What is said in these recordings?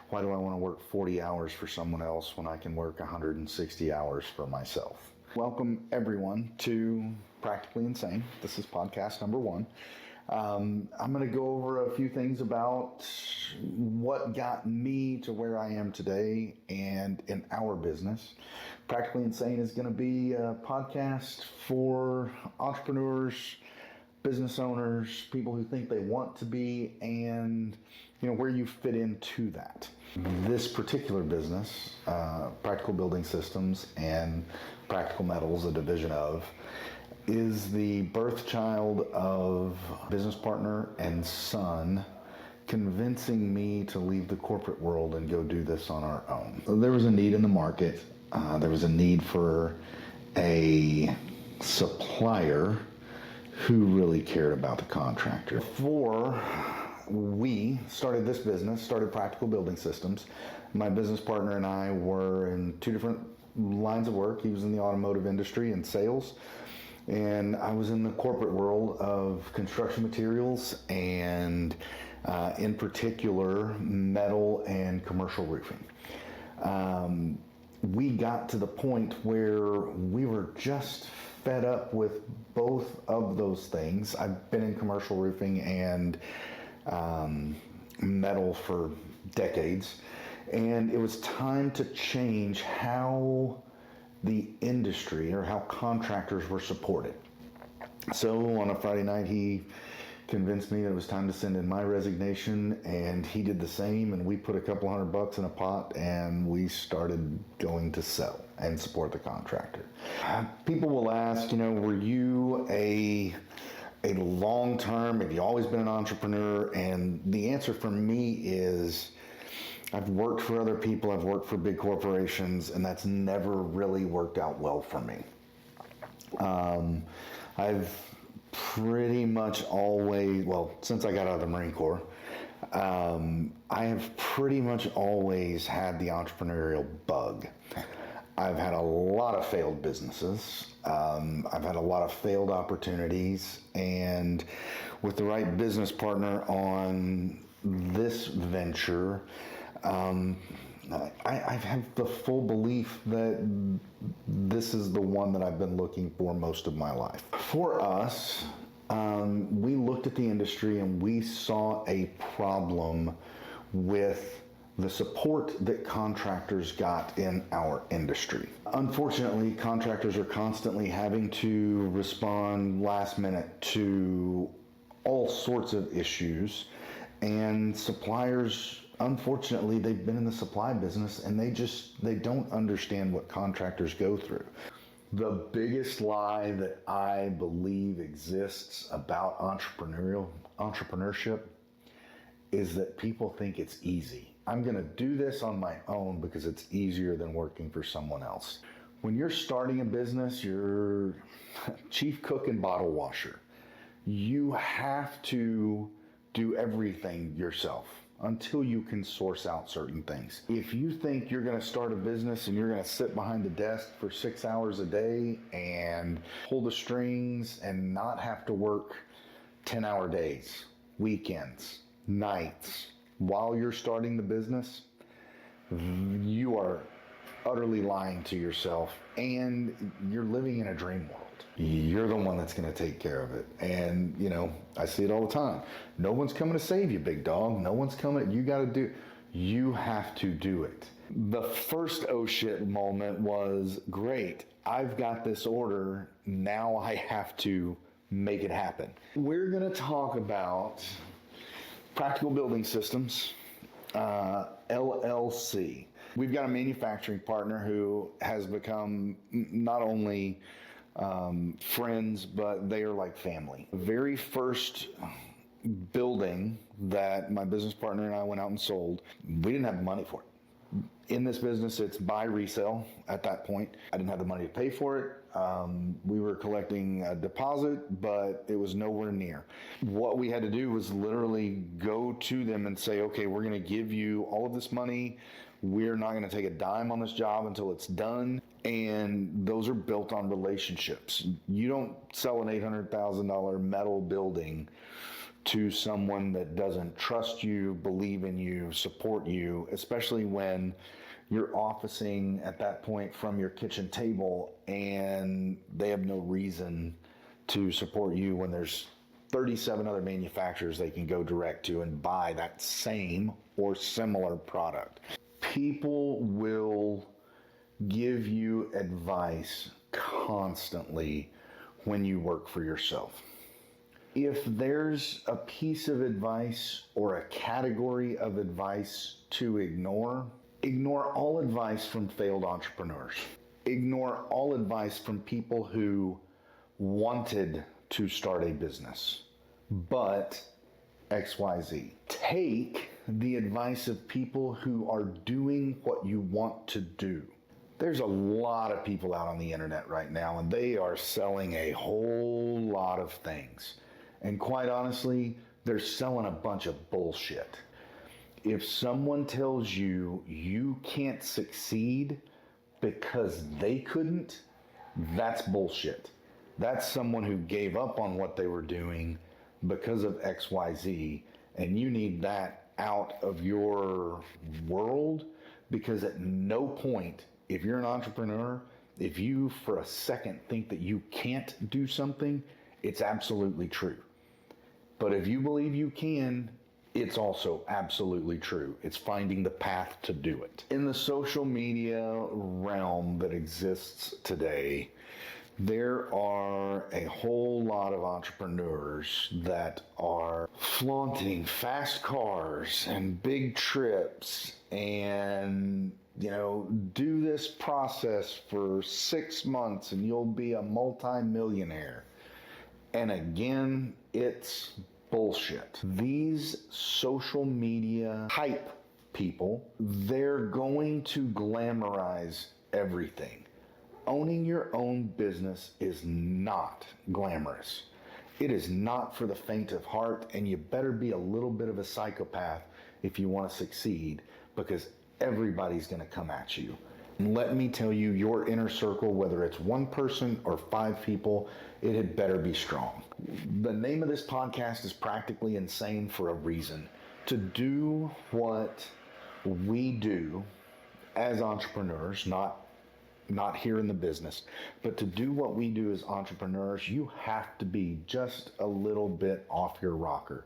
Why do I want to work 40 hours for someone else when I can work 160 hours for myself? Welcome, everyone, to Practically Insane. This is podcast number 1. I'm going to go over a few things about what got me to where I am today and in our business. Practically Insane is going to be a podcast for entrepreneurs, business owners, people who think they want to be, and where you fit into that. This particular business, Practical Building Systems and Practical Metals, a division of, is the birth child of business partner and son convincing me to leave the corporate world and go do this on our own. There was a need in the market. There was a need for a supplier who really cared about the contractor. Before we started this business, started Practical Building Systems, my business partner and I were in 2 different lines of work. He was in the automotive industry and sales, and I was in the corporate world of construction materials and in particular metal and commercial roofing. We got to the point where we were just fed up with both of those things. I've been in commercial roofing and metal for decades, and it was time to change how the industry or how contractors were supported. So on a Friday night, he convinced me that it was time to send in my resignation, and he did the same, and we put a couple $100 in a pot and we started going to sell and support the contractor. People will ask, were you a long-term, have you always been an entrepreneur? And the answer for me is I've worked for other people, I've worked for big corporations, and that's never really worked out well for me. I've pretty much always, since I got out of the Marine Corps, I have pretty much always had the entrepreneurial bug. I've had a lot of failed businesses. I've had a lot of failed opportunities, and with the right business partner on this venture, I have the full belief that this is the one that I've been looking for most of my life. For us, we looked at the industry and we saw a problem with the support that contractors got in our industry. Unfortunately, contractors are constantly having to respond last minute to all sorts of issues, and suppliers, unfortunately, they've been in the supply business and they don't understand what contractors go through. The biggest lie that I believe exists about entrepreneurship is that people think it's easy. I'm going to do this on my own because it's easier than working for someone else. When you're starting a business, you're chief cook and bottle washer. You have to do everything yourself until you can source out certain things. If you think you're going to start a business and you're going to sit behind the desk for 6 hours a day and pull the strings and not have to work 10-hour days, weekends, nights, while you're starting the business, you are utterly lying to yourself, and you're living in a dream world. You're the one that's going to take care of it. And, I see it all the time. No one's coming to save you, big dog. No one's coming. You have to do it. The first oh shit moment was, great, I've got this order. Now I have to make it happen. We're going to talk about Practical Building Systems, LLC. We've got a manufacturing partner who has become not only friends, but they are like family. The very first building that my business partner and I went out and sold, we didn't have the money for it. In this business, it's buy, resell at that point. I didn't have the money to pay for it. We were collecting a deposit, but it was nowhere near. What we had to do was literally go to them and say, okay, we're going to give you all of this money. We're not going to take a dime on this job until it's done. And those are built on relationships. You don't sell an $800,000 metal building to someone that doesn't trust you, believe in you, support you, especially when you're officing at that point from your kitchen table and they have no reason to support you when there's 37 other manufacturers they can go direct to and buy that same or similar product. People will give you advice constantly when you work for yourself. If there's a piece of advice or a category of advice to ignore all advice from failed entrepreneurs. Ignore all advice from people who wanted to start a business, but XYZ. Take the advice of people who are doing what you want to do. There's a lot of people out on the internet right now, and they are selling a whole lot of things. And quite honestly, they're selling a bunch of bullshit. If someone tells you you can't succeed because they couldn't, that's bullshit. That's someone who gave up on what they were doing because of XYZ, and you need that out of your world, because at no point, if you're an entrepreneur, if you for a second think that you can't do something, it's absolutely true. But if you believe you can, it's also absolutely true. It's finding the path to do it. In the social media realm that exists today, there are a whole lot of entrepreneurs that are flaunting fast cars and big trips and, do this process for 6 months and you'll be a multi-millionaire. And again, it's bullshit. These social media hype people, they're going to glamorize everything. Owning your own business is not glamorous. It is not for the faint of heart, and you better be a little bit of a psychopath if you want to succeed, because everybody's going to come at you. And let me tell you, your inner circle, whether it's one person or 5 people, it had better be strong. The name of this podcast is Practically Insane for a reason. To do what we do as entrepreneurs, not here in the business, but to do what we do as entrepreneurs, you have to be just a little bit off your rocker.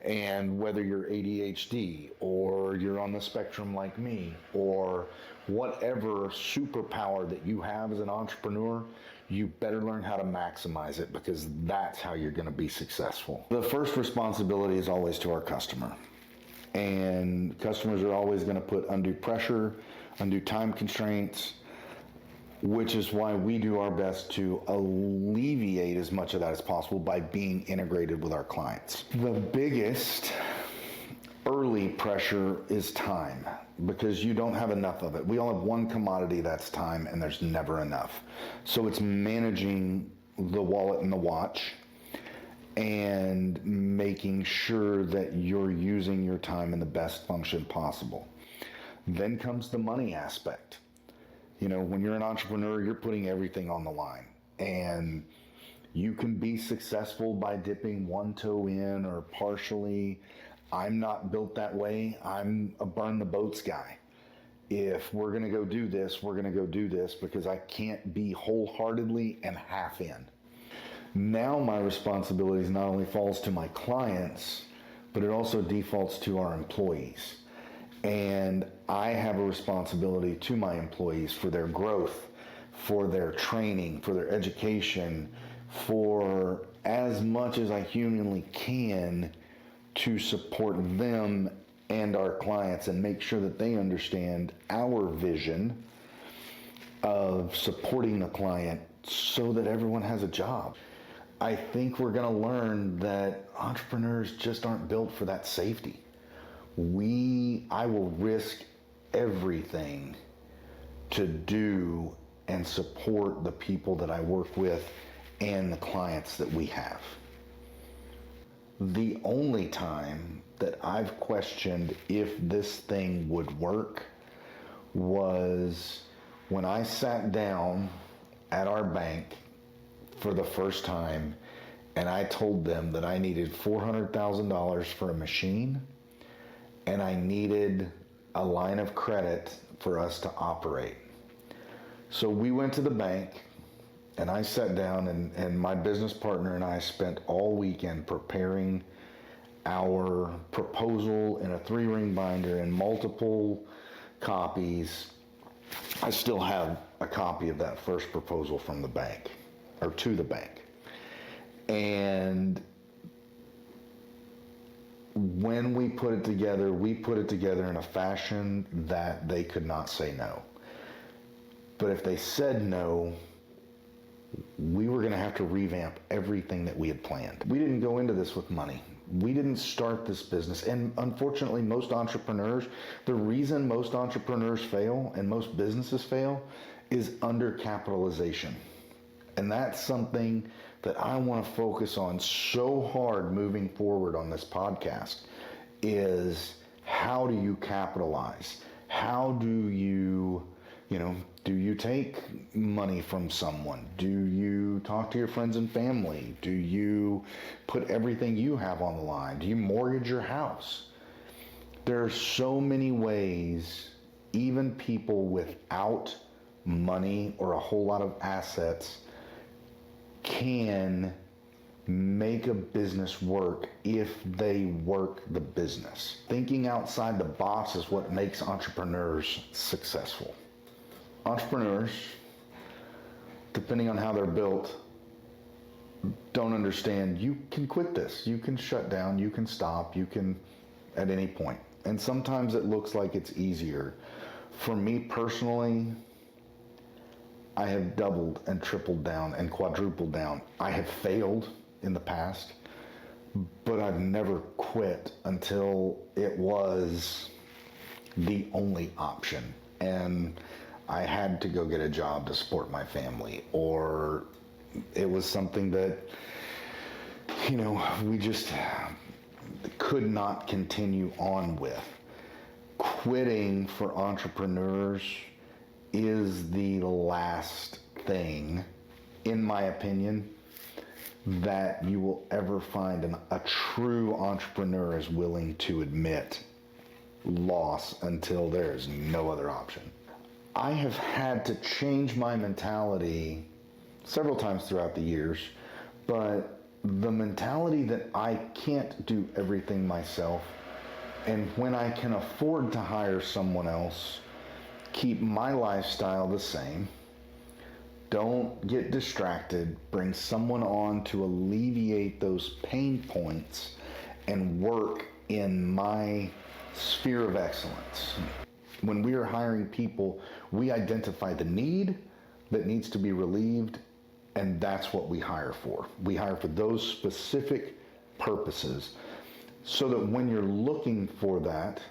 And whether you're ADHD or you're on the spectrum like me, or whatever superpower that you have as an entrepreneur, you better learn how to maximize it, because that's how you're going to be successful. The first responsibility is always to our customer. And customers are always going to put undue pressure, undue time constraints, which is why we do our best to alleviate as much of that as possible by being integrated with our clients. The biggest early pressure is time, because you don't have enough of it. We all have one commodity, that's time, and there's never enough. So it's managing the wallet and the watch and making sure that you're using your time in the best function possible. Then comes the money aspect. When you're an entrepreneur, you're putting everything on the line, and you can be successful by dipping one toe in or partially. I'm not built that way. I'm a burn the boats guy. If we're going to go do this, we're going to go do this, because I can't be wholeheartedly and half in. Now my responsibilities not only falls to my clients, but it also defaults to our employees. And I have a responsibility to my employees for their growth, for their training, for their education, for as much as I humanly can to support them and our clients and make sure that they understand our vision of supporting the client so that everyone has a job. I think we're going to learn that entrepreneurs just aren't built for that safety. I will risk everything to do and support the people that I work with and the clients that we have. The only time that I've questioned if this thing would work was when I sat down at our bank for the first time And I told them that I needed $400,000 for a machine and I needed a line of credit for us to operate. So we went to the bank and I sat down and my business partner and I spent all weekend preparing our proposal in a 3-ring binder in multiple copies. I still have a copy of that first proposal from the bank, or to the bank. And when we put it together in a fashion that they could not say no. But if they said no, we were going to have to revamp everything that we had planned. We didn't go into this with money. We didn't start this business. And unfortunately, most entrepreneurs, the reason most entrepreneurs fail and most businesses fail is undercapitalization. And that's something that I want to focus on so hard moving forward on this podcast is how do you capitalize? How do you take money from someone? Do you talk to your friends and family? Do you put everything you have on the line? Do you mortgage your house? There are so many ways, even people without money or a whole lot of assets can make a business work if they work the business. Thinking outside the box is what makes entrepreneurs successful. Entrepreneurs, depending on how they're built, don't understand you can quit this. You can shut down, you can stop, you can at any point. And sometimes it looks like it's easier. For me personally, I have doubled and tripled down and quadrupled down. I have failed in the past, but I've never quit until it was the only option. And I had to go get a job to support my family, or it was something that, we just could not continue on with. Quitting for entrepreneurs is the last thing, in my opinion, that you will ever find a true entrepreneur is willing to admit loss until there is no other option. I have had to change my mentality several times throughout the years, but the mentality that I can't do everything myself, and when I can afford to hire someone else, keep my lifestyle the same, don't get distracted, bring someone on to alleviate those pain points and work in my sphere of excellence. When we are hiring people, we identify the need that needs to be relieved, and that's what we hire for. We hire for those specific purposes so that when you're looking for that,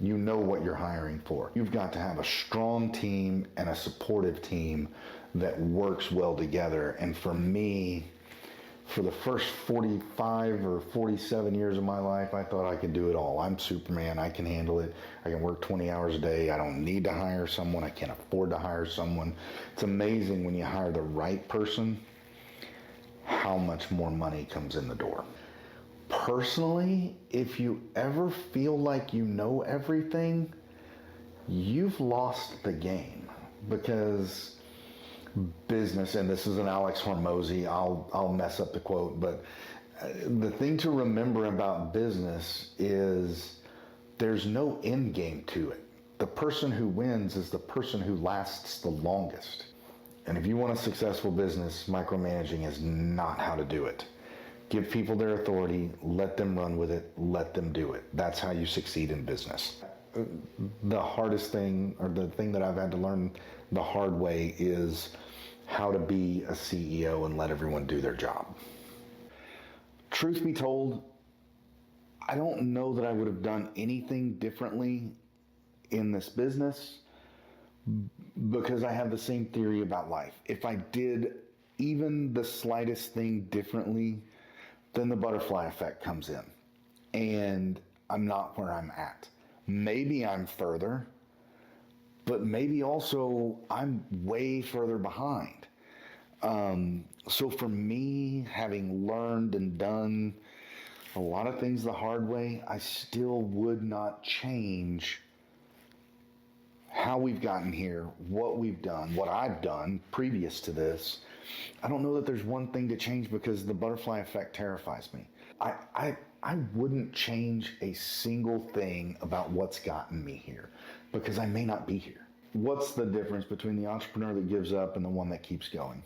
you know what you're hiring for. You've got to have a strong team and a supportive team that works well together. And for me, for the first 45 or 47 years of my life, I thought I could do it all. I'm Superman. I can handle it. I can work 20 hours a day. I don't need to hire someone. I can't afford to hire someone. It's amazing when you hire the right person, how much more money comes in the door. Personally, if you ever feel like you know everything, you've lost the game, because business, and this is an Alex Hormozy, I'll mess up the quote, but the thing to remember about business is there's no end game to it. The person who wins is the person who lasts the longest. And if you want a successful business, micromanaging is not how to do it. Give people their authority, let them run with it, let them do it. That's how you succeed in business. The hardest thing, or the thing that I've had to learn the hard way, is how to be a CEO and let everyone do their job. Truth be told, I don't know that I would have done anything differently in this business, because I have the same theory about life. If I did even the slightest thing differently, then the butterfly effect comes in, and I'm not where I'm at. Maybe I'm further, but maybe also I'm way further behind. So for me, having learned and done a lot of things the hard way, I still would not change how we've gotten here, what we've done, what I've done previous to this. I don't know that there's one thing to change because the butterfly effect terrifies me. I wouldn't change a single thing about what's gotten me here because I may not be here. What's the difference between the entrepreneur that gives up and the one that keeps going?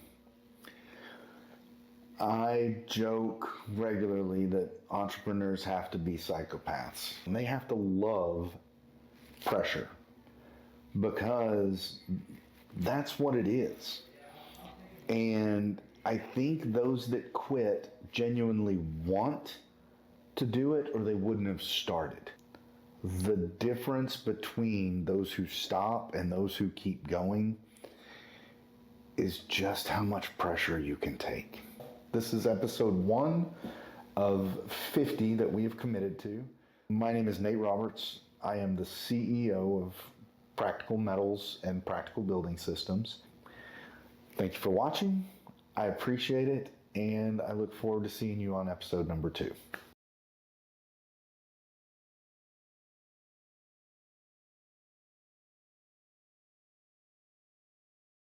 I joke regularly that entrepreneurs have to be psychopaths. And they have to love pressure because that's what it is. And I think those that quit genuinely want to do it or they wouldn't have started. The difference between those who stop and those who keep going is just how much pressure you can take. This is episode 1 of 50 that we have committed to. My name is Nate Roberts. I am the CEO of Practical Metals and Practical Building Systems. Thank you for watching. I appreciate it, and I look forward to seeing you on episode number 2.